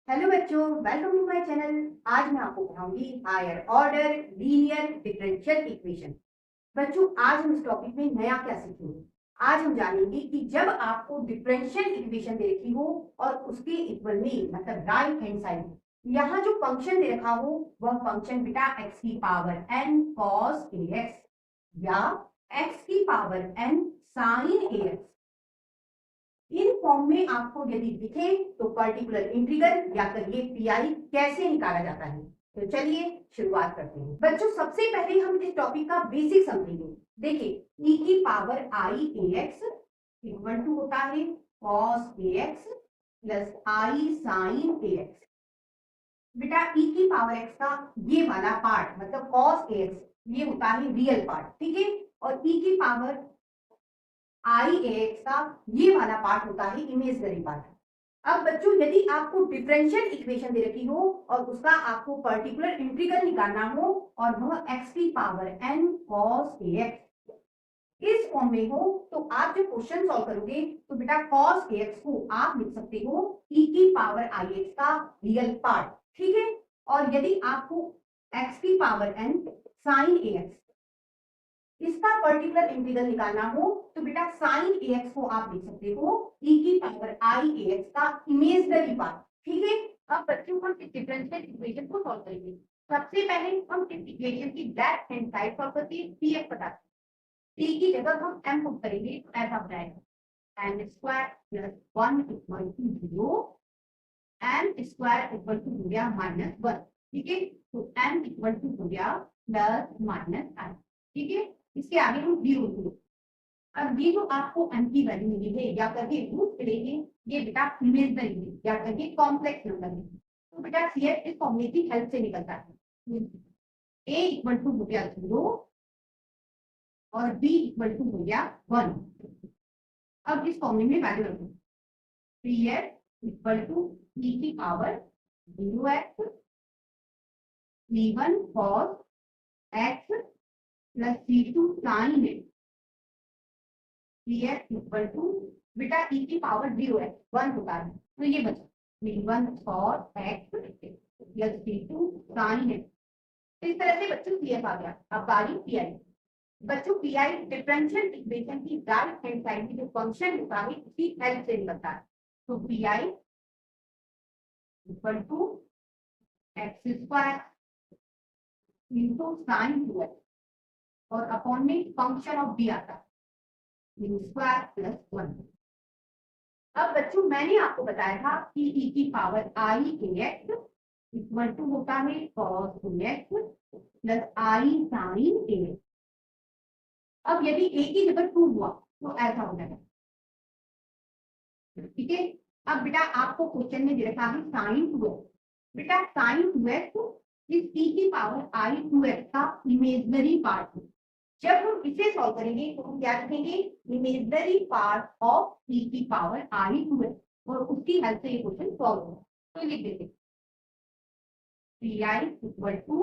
Hello बच्चों, welcome to my channel. आज मैं आपको पढ़ाऊंगी higher order linear differential equation. बच्चों, आज हम इस टॉपिक में नया क्या सीखेंगे। आज हम जानेंगे कि जब आपको डिफरेंशियल इक्वेशन दे रखी हो और उसके इक्वल में मतलब राइट हैंड साइड यहाँ जो फंक्शन दे रखा हो वह फंक्शन बेटा x की पावर n cos ax या x की power n sin ax in form में आपको यदि दिखे तो पर्टिकुलर इंटीग्रल या करिए पीआई कैसे निकाला जाता है। तो चलिए शुरुआत करते हैं। बच्चों, सबसे पहले हम इस टॉपिक का बेसिक समझेंगे। देखिए e की power i a x equal to होता है cos a x plus i sine a x. बेटा e की पावर x का ये वाला पार्ट मतलब cos ए एक्स ये होता है रियल पार्ट, ठीक है। और e की पावर आई एक्स का ये वाला पार्ट होता है इमेजिनरी पार्ट। अब बच्चों, यदि आपको डिफरेंशियल इक्वेशन दे रखी हो और उसका आपको पर्टिकुलर इंटीग्रल निकालना हो और वह x की पावर n cos ax इस फॉर्म में हो तो आप जब क्वेश्चन सॉल्व करोगे तो बेटा cos ax को आप लिख सकते हो e की पावर ix का रियल पार्ट, ठीक है। और यदि आपको x की पावर n sin ax इसका पर्टिकुलर इंटीग्रल निकालना हो तो बेटा साइन ax को आप लिख सकते हो e की पावर आई ax का इमेजिनरी पार्ट, ठीक है। अब बच्चों हम इस डिफरेंशियल इक्वेशन को सॉल्व करेंगे। सबसे पहले हम इस इक्वेशन की लेफ्ट हैंड साइड सॉल्व करके px पता t की जगह हम m पुट करेंगे तो ऐसा हो जाएगा n square plus 1 equal to 0 n square equal to हो गया माइनस 1, ठीक है। तो n इक्वल टू हो गया प्लस माइनस i, ठीक है। इसके आगे हम 0 अब ये जो आपको n की वैल्यू मिली है या करके रूट लेंगे ये बेटा इमेजिनरी है या करके कॉम्प्लेक्स नंबर है। तो बेटा सीएफ इस फॉर्मूले की हेल्प से निकलता है। a इक्वल टू हो गया 0 और b इक्वल टू हो गया 1। अब इस फॉर्मूले में वैल्यू रखो pf इक्वल टू e की power 0x c1 cos x plus c2 sin x pf equal to बेटा e की पावर 0x 1 होता है तो ये बचा c1 cos x plus c2 sin x। इस तरह से बच्चों pf आ गया। अब बारी pi। बच्चों pi डिफरेंशियल इक्वेशन की राइट हैंड साइड की जो फंक्शन होता है उसकी हेल्प से निकलता है। तो pi equal to x square into sine 2x और अपॉन में फंक्शन ऑफ b आता है स्क्वायर प्लस 1। अब बच्चों मैंने आपको बताया था कि e की power i x equal to होता है cos x plus i sine x. अब यदि a की जगह 2 हुआ तो ऐसा हो जाएगा, ठीक है। अब बेटा आपको क्वेश्चन में दे रखा है साइन 2x। बेटा साइन 2x इस e की पावर आई 2x का इमेजिनरी पार्ट है। जब हम इसे सॉल्व करेंगे तो हम क्या लिखेंगे इमेजिनरी पार्ट ऑफ e की पावर आई 2x और उसकी हेल्प से ये क्वेश्चन सॉल्व होगा। तो लिख देते pi equal to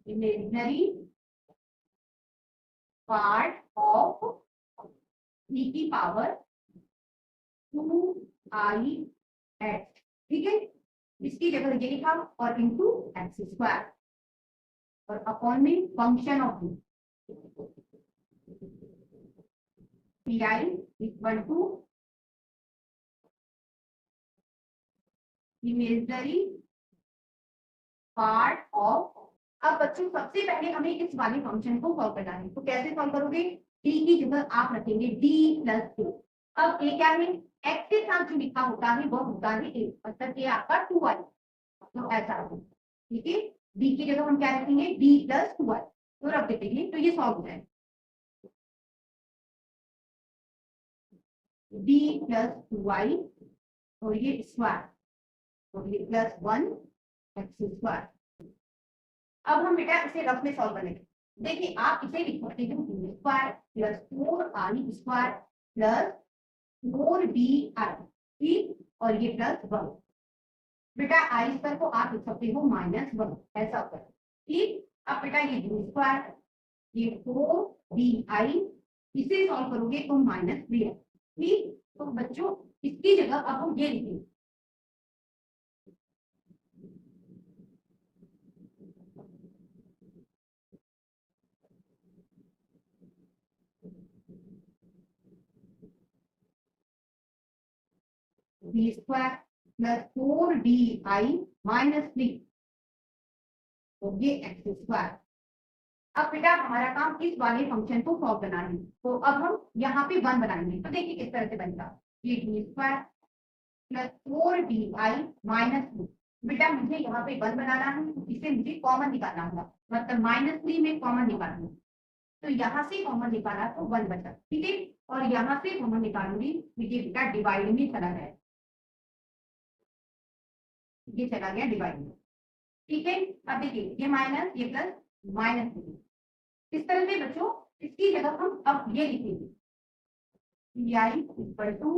imaginary part of e की पावर 2i x, ठीक है। इसकी जगह ये लिखा और इंटू एक्स स्क्वायर और अपॉन में function of pi equal to imaginary part of. अब बच्चों सबसे पहले हमें इस वाले फंक्शन को सॉल्व करना है। तो कैसे सॉल्व करोगे t की जगह आप रखेंगे d प्लस 2। अब a क्या है x के साथ जो लिखा होता है वह होता है a मतलब ये आपका 2y तो ऐसा होगा, ठीक है। d की जगह हम क्या रखेंगे d प्लस 2y तो रख देते हैं तो ये सॉल्व हो जाएगा d प्लस 2y और ये स्क्वायर और ये प्लस 1 एक्स स्क्वायर। अब हम बेटा इसे रफ में सॉल्व करेंगे। देखिए आप इसे लिख सकते हैं square plus 4i square plus 4bi, ठीक। और ये प्लस 1 बेटा आई स्क्वायर को आप लिख सकते हो -1 ऐसा होगा, ठीक। अब बेटा ये स्क्वायर ये 4bi इसे सॉल्व करोगे तो -3 है, ठीक। तो बच्चों इसकी जगह अब हम ये लिखेंगे, B square plus 4di minus 3, तो ये एक्स स्क्वायर। अब बेटा हमारा काम इस वाले फंक्शन को सॉल्व करना है, तो अब हम यहाँ पे 1 बनाएंगे। तो देखिए किस तरह से बनेगा, ये D square plus 4di minus 2। बेटा मुझे यहाँ पे 1 बनाना है, तो इसे मुझे कॉमन निकालना होगा, मतलब -3 में कॉमन निकालना। तो यहाँ से कॉमन निकाला तो 1 बचा, ठीक है। और यहाँ से कॉमन निकालूंगी तो ये बेटा डिवाइड में चला जाए, ये चला गया डिवाइड में, ठीक है। अब देखिए ये माइनस ये प्लस -3, इस तरह से बच्चों इसकी जगह हम अब ये लिखेंगे, pi equal to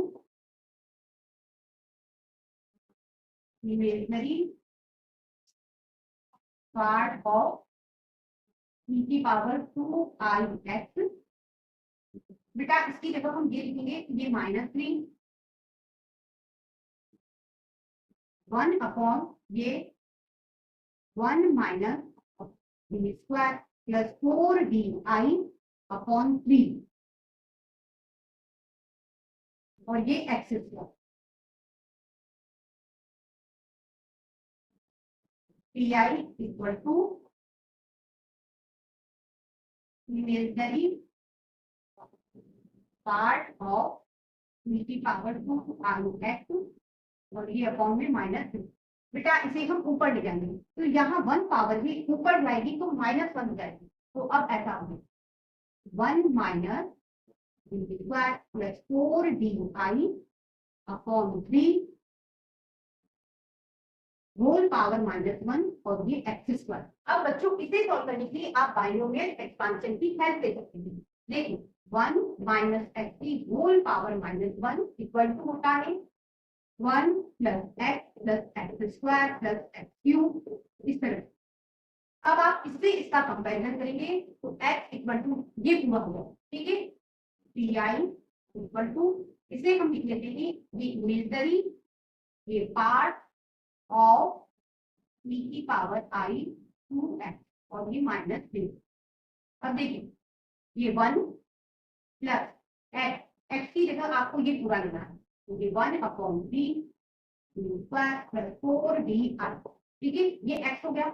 imaginary part of e की पावर 2ix। बेटा इसकी जगह हम ये लिखेंगे, ये -3 1 अपॉन ये 1 minus d square plus 4di upon 3, और ये x square. pi equal to imaginary part of e की पावर 2ix, और ये अपॉन में -3। बेटा इसे हम ऊपर ले जाएंगे, तो यहाँ 1 पावर भी ऊपर जाएगी तो -1 हो जाएगी। तो अब ऐसा होगा 1 minus d square plus 4di upon 3 whole power -1, और ये एक्स स्क्वायर। अब बच्चों इसे सॉल्व करने के लिए आप बाइनोमियल एक्सपांशन की हेल्प ले सकते हैं। देखिए 1 माइनस एक्स की होल पावर -1 इक्वल टू होता है 1 plus x square plus x cube, इस तरह। अब आप इससे इसका कंपैरिजन करेंगे तो x इक्वल टू ये पूरा होगा, ठीक है। pi इक्वल टू, इसे हम लिख लेते हैं ये इमेजिनरी ये पार्ट ऑफ e की पावर i 2x, और ये -3। अब देखिए ये 1 प्लस x की जगह आपको ये पूरा लेना है, तो ये 1 अपॉन 3 स्क्वायर प्लस 4di, ठीक है। ये x हो गया,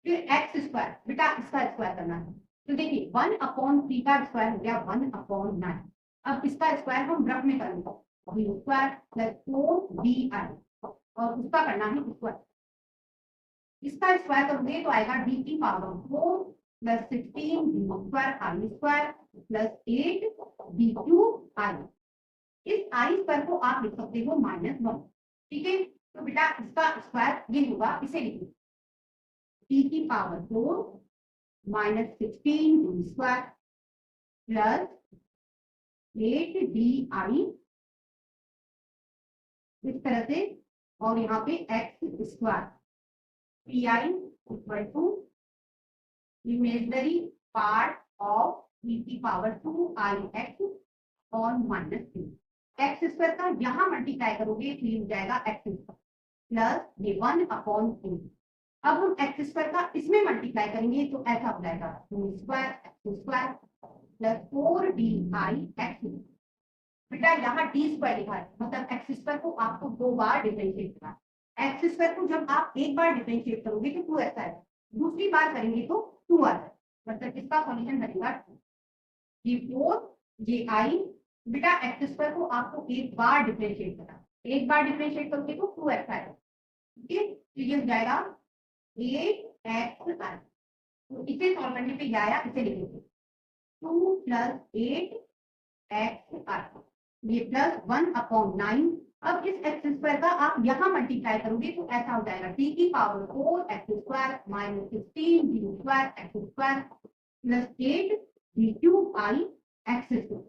फिर एक्स स्क्वायर, बेटा इसका स्क्वायर करना है। तो देखिए 1 अपॉन 3 का स्क्वायर हो गया 1 अपॉन 9। अब इसका स्क्वायर हम ब्रैकेट में करेंगे, स्क्वायर प्लस 4di, और उसका करना है स्क्वायर। इसका स्क्वायर करोगे तो आएगा d की पावर 4 प्लस 16 डी स्क्वायर आई स्क्वायर प्लस 8 डी क्यूब आई। इस आई स्क्वायर को आप लिख सकते हो -1, ठीक है। तो बेटा इसका स्क्वायर ये होगा, इसे लिखिए t की power 4 minus 16 D square plus 8di, इस तरह से, और यहाँ पे x square. pi equal to imaginary part of e की पावर 2ix और -3। एक्स स्क्वायर का यहाँ मल्टीप्लाई करोगे तो ये हो जाएगा एक्स स्क्वायर प्लस ये 1 अपॉन 3। अब हम एक्स स्क्वायर का इसमें मल्टीप्लाई करेंगे तो ऐसा हो जाएगा square X square plus 4di x. बेटा यहाँ डी स्क्वायर लिखा है, मतलब एक्स स्क्वायर को आपको 2 बार डिफरेंशिएट करना है। एक्स स्क्वायर को जब आप एक बार डिफरेंशिएट करोगे तो 2x आएगा, दूसरी बार करेंगे तो 2 आ जाएगा, मतलब इसका सॉल्यूशन बनेगा 2। ये 4 ये आई। बेटा एक्स स्क्वायर को आपको एक बार डिफरेंशिएट करना, एक बार डिफरेंशिएट करोगे तो 2x आएगा, ठीक है। तो ये हो जाएगा 8x आई। तो इसे सॉल्व करने पे क्या आया, इसे लिखेंगे 2 प्लस 8x आई, ये प्लस 1 अपॉन 9। अब इस एक्स स्क्वायर का आप यहाँ मल्टीप्लाई करोगे तो ऐसा हो जाएगा t की power 4 X square minus 16 D square X square plus 8 D cube I X square.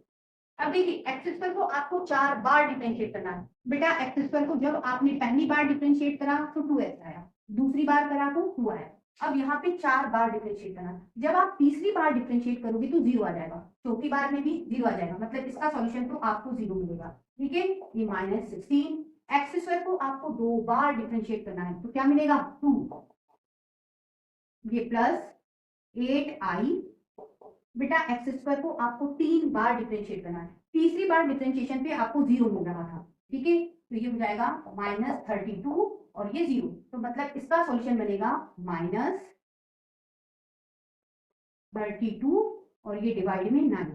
अब देखिए एक्स स्क्वायर को आपको 4 बार डिफरेंशिएट करना है। बेटा एक्स स्क्वायर को जब आपने पहली बार डिफरेंशिएट करा तो 2x आया, दूसरी बार करा तो 2 आया, अब यहाँ पे 4 बार डिफरेंशिएट करना। जब आप तीसरी बार डिफरेंशिएट करोगे तो 0 आ जाएगा, चौथी बार में भी 0 आ जाएगा, मतलब इसका सॉल्यूशन तो आपको 0 मिलेगा। ठीक है, ये -16 एक्स स्क्वायर को आपको 2 बार डिफरेंशिएट करना है तो क्या मिलेगा 2, ये प्लस 8i, बेटा एक्स स्क्वायर को आपको 3 बार डिफरेंशिएट करना है, तीसरी बार डिफरेंशिएशन पे आपको 0 मिल रहा था। ठीक है, तो ये हो जाएगा -32 और ये 0, तो मतलब इसका सॉल्यूशन बनेगा -32 और ये डिवाइड में 9।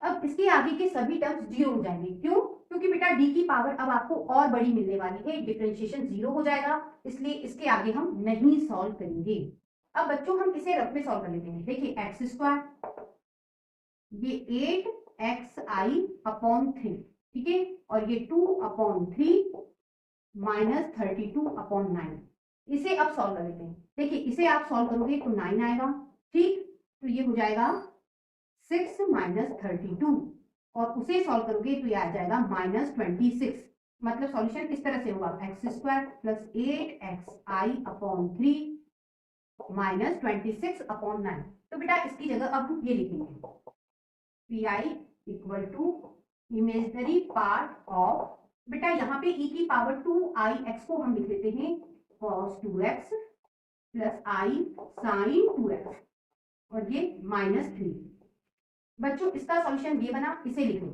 अब इसके आगे के सभी टर्म्स 0 हो जाएंगे, क्यों? क्योंकि बेटा d की पावर अब आपको और बड़ी मिलने वाली है, डिफरेंशिएशन 0 हो जाएगा, इसलिए इसके आगे हम नहीं सॉल्व करेंगे। अब बच्चों हम इसे रफ में सॉल्व कर लेते हैं। देखिए एक्स स्क्वायर, ये 8xi अपॉन 3, ठीक है, और ये 2/3 -32 अपॉन 9, इसे अब सॉल्व कर लेते हैं। देखिए इसे आप सॉल्व करोगे तो 9 आएगा, ठीक, तो ये हो जाएगा 6 - 32 और उसे सॉल्व करोगे तो ये आ जाएगा -26, मतलब सॉल्यूशन किस तरह से होगा, x square plus 8xi upon 3 -26 upon 9। तो बेटा इसकी जगह अब हम ये लिखेंगे, pi equal to imaginary part of, बेटा यहाँ पे e की पावर 2ix को हम लिख लेते हैं cos 2x plus i sin 2x और ये -3। बच्चों इसका सॉल्यूशन ये बना, इसे लिखो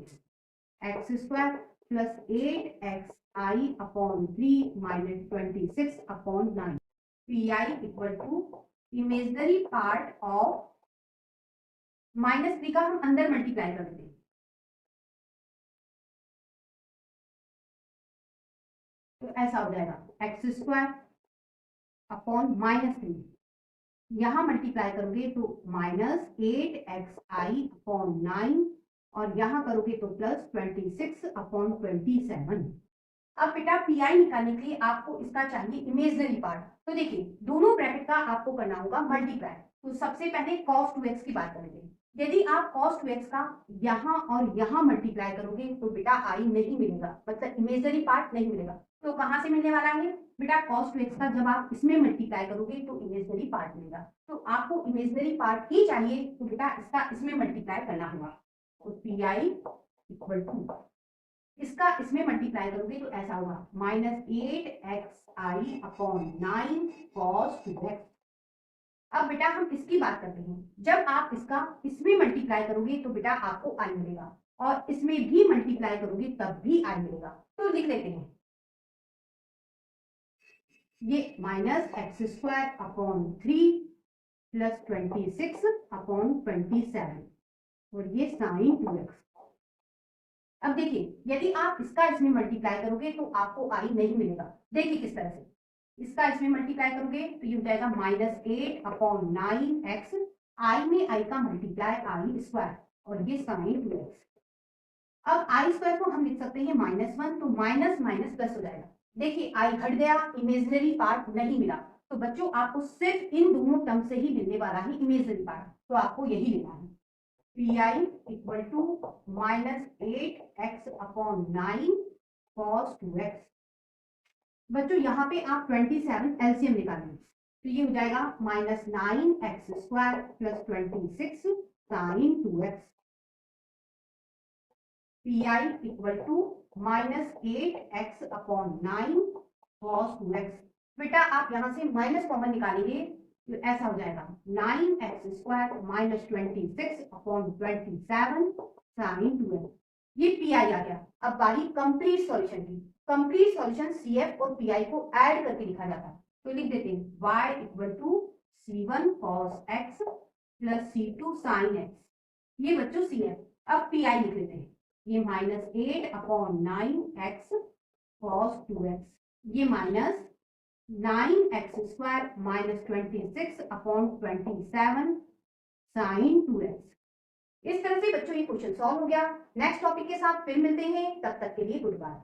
x square plus 8xi upon 3 -26 upon 9, pi equal to imaginary part of -3 का हम अंदर मल्टीप्लाई कर देते हैं, तो ऐसा हो जाएगा एक्स स्क्वायर अपॉन -3, यहां मल्टीप्लाई करोगे तो -8xi अपॉन 9 और यहां करोगे तो प्लस 26 अपॉन 27। अब बेटा पीआई निकालने के लिए आपको इसका चाहिए इमेजिनरी पार्ट, तो देखिए दोनों ब्रैकेट का आपको करना होगा मल्टीप्लाई। तो सबसे पहले cos 2x की बात करेंगे, यदि आप cos 2x का यहाँ और यहाँ मल्टीप्लाई करोगे तो बेटा आई नहीं मिलेगा, मतलब इमेजिनरी पार्ट नहीं मिलेगा, तो कहाँ से मिलने वाला है बेटा cos 2x का, जब आप इसमें मल्टीप्लाई करोगे तो इमेजिनरी पार्ट मिलेगा, तो आपको इमेजिनरी पार्ट ही चाहिए, तो बेटा इसका इसमें मल्टीप्लाई करना होगा, तो पी आई इक्वल टू इसका इसमें मल्टीप्लाई करोगे तो ऐसा होगा -8xi अपॉन 9 cos 2x। अब बेटा हम इसकी बात करते हैं, जब आप इसका इसमें मल्टीप्लाई करोगे तो बेटा आपको आई मिलेगा और इसमें भी मल्टीप्लाई करोगे तब भी आई मिलेगा, तो लिख लेते हैं ये -x² अपॉन 3 प्लस 26 अपॉन 27 और ये sin 2x। अब देखिए यदि आप इसका इसमें मल्टीप्लाई करोगे तो आपको आई नहीं मिलेगा, देखिए किस तरह से, इसका इसमें मल्टीप्लाई करोगे तो ये हो जाएगा -8 अपॉन 9x, आई में आई का मल्टीप्लाई आई स्क्वायर और ये sin 2x। अब आई स्क्वायर को हम लिख सकते हैं -1, तो माइनस माइनस प्लस हो जाएगा, देखिए आई घट गया, इमेजिनरी पार्ट नहीं मिला, तो बच्चों आपको सिर्फ इन दोनों टर्म से ही मिलने वाला है इमेजिनरी पार्ट, तो आपको यही लेना है, pi equal to -8x upon 9 cos 2x। बच्चों यहाँ पे आप 27 एलसीएम निकालेंगे तो ये हो जाएगा -9x² plus 26 sin 2x, pi equal to -8x upon 9 cos 2x। बेटा आप यहाँ से माइनस कॉमन निकालेंगे तो ऐसा हो जाएगा 9x² minus 26 upon 27 sin 2x, ये पी आई आ गया। अब बारी कंप्लीट सॉल्यूशन की, कंप्लीट सॉल्यूशन CF और PI को ऐड करके लिखा जाता है, तो लिख देते हैं y equal to C1 cos x plus C2 sin x, ये बच्चों CF। अब PI लिख लेते हैं, ये -8 अपॉन 9x cos 2x, ये -9x² minus 26 upon 27 sin 2x। इस तरह से बच्चों ये क्वेश्चन सॉल्व हो गया। नेक्स्ट टॉपिक के साथ फिर मिलते हैं, तब तक के लिए गुड बाय।